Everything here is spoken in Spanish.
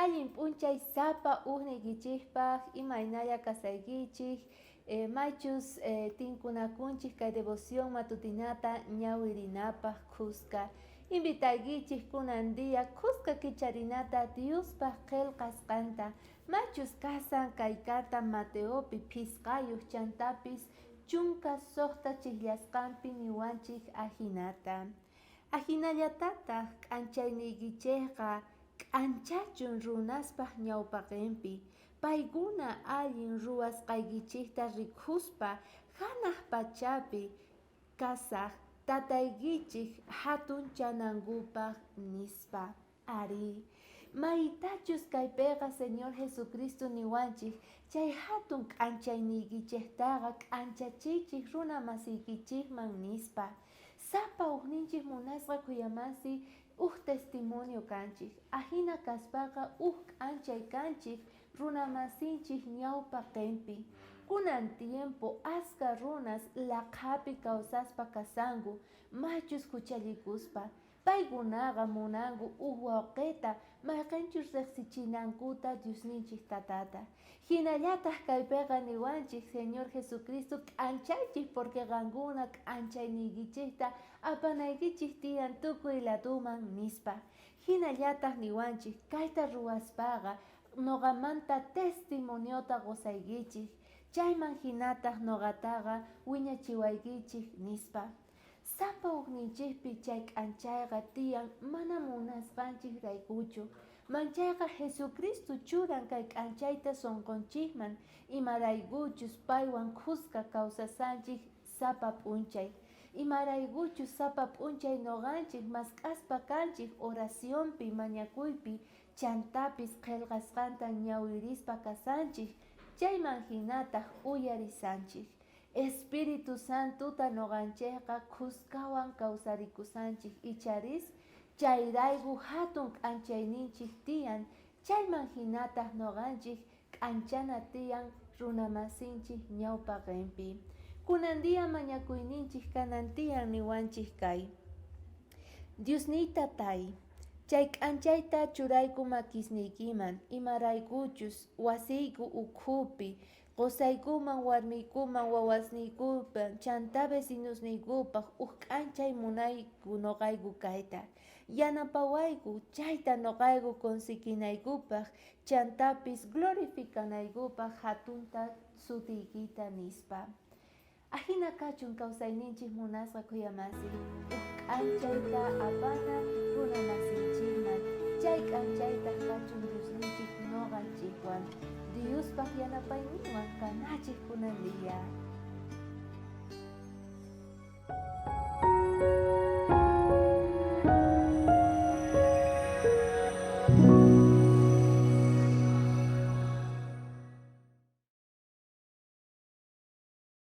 allin p'unchay sapa ujnikichikpaq imaynalla kasaykichik maychus tinkunakunchik kay devoción matutinata ñawirinapaq kuska invitaykichik kunan día kuska kicharinata Diospaq qillqasqanta maychus kasan kay karta Mateopi phisqayuq chantapis chunka suqta chikllashqanpi niwanchik ajinata ajinallatataq k'anchayniykichayqa k'anchachun runaspaq ñawpaqinpi paykuna allin ruwasqaykichikta rikuspa hanaq pachapi kasaq tataykichik hatun chanankupaq nispa ari maytachus kaypiqa Señor Jesucristo niwanchik chay hatun k'anchayniykichiktaqa k'anchachichik runa masiykichikman nispa sapa ujninchik munasqa kuyamasi testimonio kanchik ajina kaspaqa k'anchay kanchik runa masinchik ñawpaqinpi kunan tiempo aska runas laqhapi kawsaspa kasanku maychus huchallikuspa paykunaqa munanku wawqita mayqanchus riqsichinankuta Diosninchik tatata hinallataq kaypiqa niwanchik Señor Jesucristo k'anchaychik porque qankuna k'anchayniykichikta apanaykichik tiyan tukuy latuman nispa hinallataq niwanchik kayta ruwaspaqa noqamanta testimoniota gozaykichik chayman hinataq noqataqa wiñachiwaykichik nispa sapa ujninchikpi chay k'anchayqa tiyan mana munasqanchik raykuchu manchayqa Jesucristo churan kay k'anchayta sunqunchikman imaraykuchus paywan kuska kawsasanchik sapa p'unchay imaraykuchus sapa p'unchay noqanchik mask'aspa kanchik oracionpi mañakuypi chantapis qillqasqanta ñawirispa kasanchik chayman hinataq uyarisanchik Espíritu Santuta noqanchikqa kuskawan kawsarikusanchik icharis chayrayku hatun k'anchayninchik tiyan chayman hinataq noqanchik k'anchana tiyan runa masinchik ñawpaqinpi kunan día mañakuyninchik kanan tiyan niwanchik kay Diosniyta Tay chay k'anchayta churayku makisniykiman imaraykuchus wasiyku ukhupi qusaykuman warmiykuman wawasniykuman chanta vecinosniykupaq k'anchay munayku noqayku kayta yanapawayku chayta noqayku conseguinaykupaq chantapis glorificanaykupaq hatunta sutiykita nispa ajina kachun kawsayninchik munasqa kuyamasi k'anchayta apana runa masinchikman chay k'anchayta kachun Diosninchik noqanchikwan Diospaq yanapayninwan kanachik kunan día